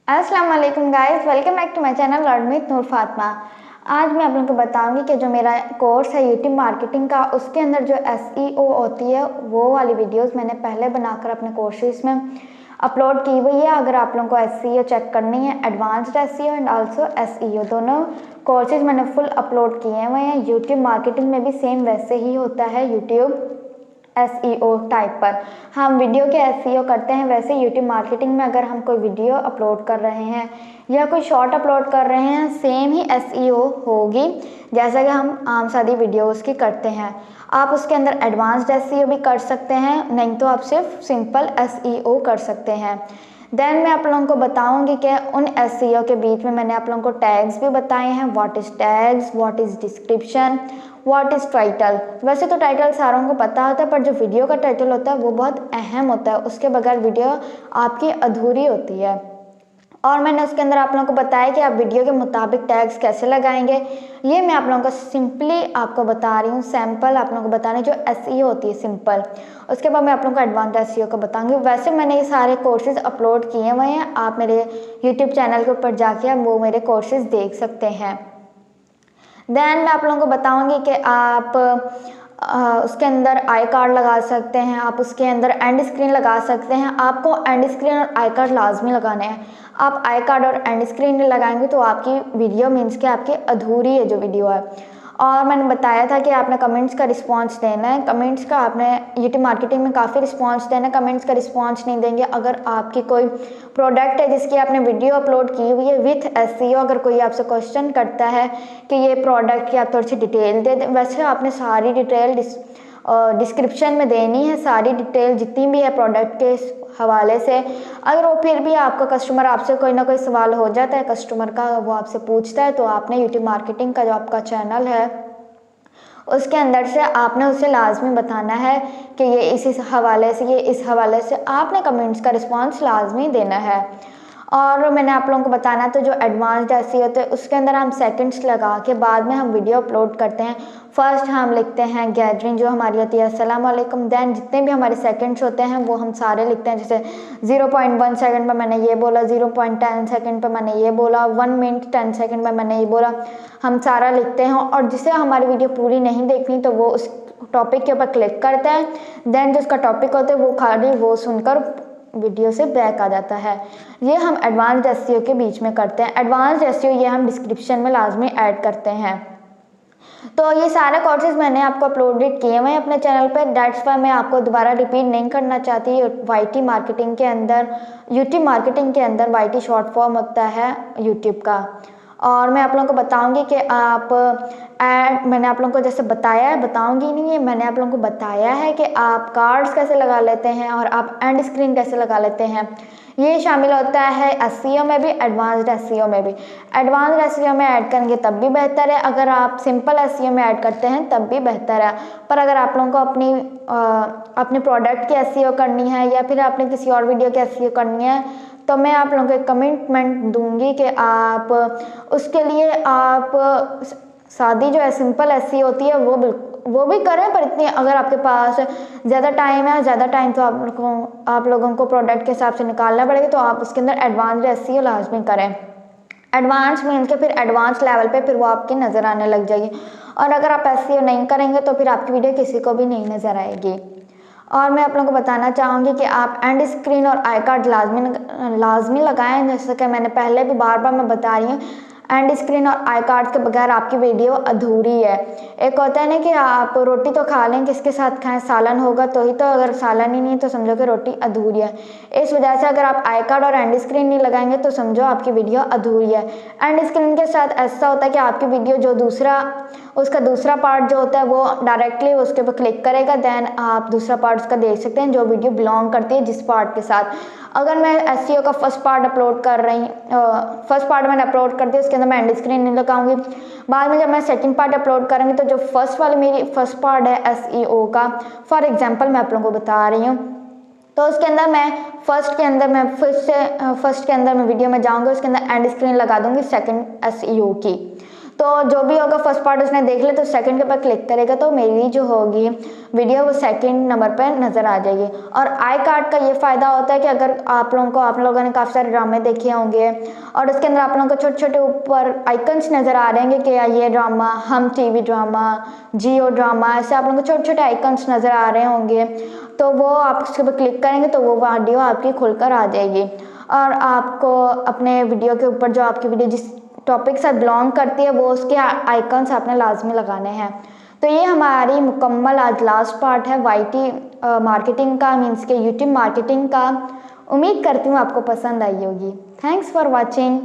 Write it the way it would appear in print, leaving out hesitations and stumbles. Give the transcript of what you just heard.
अस्सलाम वालेकुम guys, welcome back to my channel learn with Noor Fatima. आज मैं आप लोगों को बताऊंगी कि जो मेरा कोर्स है यूट्यूब मार्केटिंग का, उसके अंदर जो एसईओ होती है वो वाली वीडियोस मैंने पहले बनाकर अपने कोर्सेज में अपलोड की हुई है। अगर आप लोगों को एसईओ चेक करनी है, advanced SEO and also SEO, दोनों कोर्सेज मैंने फुल अपलोड किए हुए हैं। यूट्यूब मार्केटिंग में भी सेम वैसे ही होता है यूट्यूब एसईओ टाइप पर हम वीडियो के एसईओ करते हैं, वैसे यूट्यूब मार्केटिंग में अगर हम कोई वीडियो अपलोड कर रहे हैं या कोई शॉर्ट अपलोड कर रहे हैं, सेम ही एसईओ होगी जैसा कि हम आम सादी वीडियोस की करते हैं। आप उसके अंदर एडवांस्ड एसईओ भी कर सकते हैं, नहीं तो आप सिर्फ सिंपल एसईओ कर सकते हैं। देन मैं आप लोगों को बताऊंगी कि उन एसईओ के बीच में मैंने आप लोगों को टैग्स भी बताए हैं। What is tags, what is description, what is title. वैसे तो टाइटल सारों को पता होता है, पर जो वीडियो का टाइटल होता है वो बहुत अहम होता है, उसके बगैर वीडियो आपकी अधूरी होती है। और मैंने उसके अंदर आप लोगों को बताया कि आप वीडियो के मुताबिक टैग्स कैसे लगाएंगे। ये मैं आप लोगों को सिंपली आपको बता रही हूँ, सैम्पल आप लोगों को बता रही हूँ जो एसईओ होती है सिंपल। उसके बाद मैं आप लोगों को एडवांस एसईओ को बताऊंगी। वैसे मैंने ये सारे कोर्सेज अपलोड किए हुए हैं, आप मेरे यूट्यूब चैनल के ऊपर जाके आप वो मेरे कोर्सेज देख सकते हैं। देन मैं आप लोगों को बताऊंगी कि आप उसके अंदर आई कार्ड लगा सकते हैं, आप उसके अंदर एंड स्क्रीन लगा सकते हैं। आपको एंड स्क्रीन और आई कार्ड लाजमी लगाने हैं। आप आई कार्ड और एंड स्क्रीन नहीं लगाएंगे तो आपकी वीडियो मीन्स के आपकी अधूरी है जो वीडियो है। और मैंने बताया था कि आपने कमेंट्स का रिस्पांस देना है। कमेंट्स का आपने यूट्यूब मार्केटिंग में काफ़ी रिस्पांस देना है। कमेंट्स का रिस्पांस नहीं देंगे, अगर आपकी कोई प्रोडक्ट है जिसकी आपने वीडियो अपलोड की हुई है विथ एसईओ, अगर कोई आपसे क्वेश्चन करता है कि ये प्रोडक्ट की आप थोड़ी सी डिटेल दे दें, वैसे आपने सारी डिटेल डिस्क्रिप्शन में देनी है, सारी डिटेल जितनी भी है प्रोडक्ट के हवाले से। अगर वो फिर भी आपका कस्टमर आपसे कोई ना कोई सवाल हो जाता है कस्टमर का, वो आपसे पूछता है, तो आपने यूट्यूब मार्केटिंग का जो आपका चैनल है उसके अंदर से आपने उसे लाजमी बताना है कि ये इस हवाले से, ये इस हवाले से आपने कमेंट्स का रिस्पांस लाजमी देना है। और मैंने आप लोगों को बताना तो जो एडवांस्ड एसईओ होते हैं उसके अंदर हम सेकंड्स लगा के बाद में हम वीडियो अपलोड करते हैं। फर्स्ट हम लिखते हैं गैदरिंग जो हमारी होती है अस्सलाम वालेकुम। देन जितने भी हमारे सेकंड्स होते हैं वो हम सारे लिखते हैं, जैसे 0.1 सेकंड पर मैंने ये बोला, 0.10 सेकंड पर मैंने ये बोला, 1 मिनट 10 सेकंड पर मैंने ये बोला, हम सारा लिखते हैं। और जिसे हमारी वीडियो पूरी नहीं देखनी तो वो उस टॉपिक के ऊपर क्लिक करता है। देन जो उसका टॉपिक होता है वो खाली वो सुनकर वीडियो से बैक आ जाता है। ये हम एडवांस्ड एसईओ के बीच में करते हैं। एडवांस्ड एसईओ ये हम डिस्क्रिप्शन में लाजमी ऐड करते हैं। तो ये सारे कोर्सेज मैंने आपको अपलोडेड किए हुए हैं अपने चैनल पर, दैट्स वाई मैं आपको दोबारा रिपीट नहीं करना चाहती। वाईटी मार्केटिंग के अंदर, यूट्यूब मार्केटिंग के अंदर वाईटी शॉर्ट फॉर्म होता है यूट्यूब का। और मैं आप लोगों को बताऊंगी कि आप मैंने आप लोगों को जैसे बताया है, बताऊंगी नहीं है, मैंने आप लोगों को बताया है कि आप कार्ड्स कैसे लगा लेते हैं और आप एंड स्क्रीन कैसे लगा लेते हैं। ये शामिल होता है एसईओ में भी, एडवांस्ड एसईओ में भी। एडवांस्ड एसईओ में ऐड करेंगे तब भी बेहतर है, अगर आप सिंपल एसईओ में ऐड करते हैं तब भी बेहतर है। पर अगर आप लोगों को अपनी प्रोडक्ट की एसईओ करनी है या फिर आपने किसी और वीडियो की एसईओ करनी है, तो मैं आप लोगों को एक कमिटमेंट दूंगी कि आप उसके लिए आप सादी जो है सिंपल एसईओ होती है वो भी करें, पर इतनी अगर आपके पास ज़्यादा टाइम है, ज़्यादा टाइम तो आप लोगों को प्रोडक्ट के हिसाब से निकालना पड़ेगा, तो आप उसके अंदर एडवांस एसईओ लाजमी करें। एडवांस मीन्स के फिर एडवांस लेवल पे फिर वो आपकी नज़र आने लग जाएगी। और अगर आप एसईओ नहीं करेंगे तो फिर आपकी वीडियो किसी को भी नहीं नज़र आएगी। और मैं आप लोगों को बताना चाहूँगी कि आप एंड स्क्रीन और आई कार्ड लाजमी लगाएं, जैसे कि मैंने पहले भी बार बार मैं बता रही हूँ। एंड स्क्रीन और आई कार्ड के बगैर आपकी वीडियो अधूरी है। एक होता है ना कि आप रोटी तो खा लें, किसके साथ खाएं, सालन होगा तो ही तो, अगर सालन ही नहीं तो समझो कि रोटी अधूरी है। इस वजह से अगर आप आई कार्ड और एंड स्क्रीन नहीं लगाएंगे तो समझो आपकी वीडियो अधूरी है। एंड स्क्रीन के साथ ऐसा होता है कि आपकी वीडियो जो उसका दूसरा पार्ट जो होता है वो डायरेक्टली उसके ऊपर क्लिक करेगा, देन आप दूसरा पार्ट उसका देख सकते हैं जो वीडियो बिलोंग करती है जिस पार्ट के साथ। अगर मैं एसईओ का फर्स्ट पार्ट अपलोड कर रही फर्स्ट पार्ट मैंने अपलोड कर दिया, उसके अंदर मैं एंड स्क्रीन नहीं लगाऊंगी। बाद में जब मैं सेकंड पार्ट अपलोड करूंगी तो जो फर्स्ट वाली मेरी फर्स्ट पार्ट है एसईओ का, फॉर एग्जांपल मैं आप लोगों को बता रही हूँ, तो उसके अंदर मैं फर्स्ट के अंदर मैं वीडियो में जाऊंगी, उसके अंदर एंड स्क्रीन लगा दूंगी सेकंड एसईओ की। तो जो भी होगा फर्स्ट पार्ट उसने देख लिया तो सेकंड के ऊपर क्लिक करेगा तो मेरी जो होगी वीडियो वो सेकंड नंबर पर नज़र आ जाएगी। और आई कार्ड का ये फ़ायदा होता है कि अगर आप लोगों ने काफ़ी सारे ड्रामे देखे होंगे और उसके अंदर आप लोगों को छोटे छोटे ऊपर आइकन्स नज़र आ रहे हैं कि ये ड्रामा, हम टीवी ड्रामा, जियो ड्रामा, ऐसे आप लोगों को छोटे छोटे आइकन्स नज़र आ रहे होंगे। तो वो आप उसके ऊपर क्लिक करेंगे तो वो वीडियो आपकी खुलकर आ जाएगी और आपको अपने वीडियो के ऊपर जो आपकी वीडियो जिस टॉपिक से बिलोंग करती है वो उसके आइकन्स आपने लाजमी लगाने हैं। तो ये हमारी मुकम्मल आज लास्ट पार्ट है वाईटी मार्केटिंग का, मीन्स के यूट्यूब मार्केटिंग का। उम्मीद करती हूँ आपको पसंद आई होगी। Thanks for watching.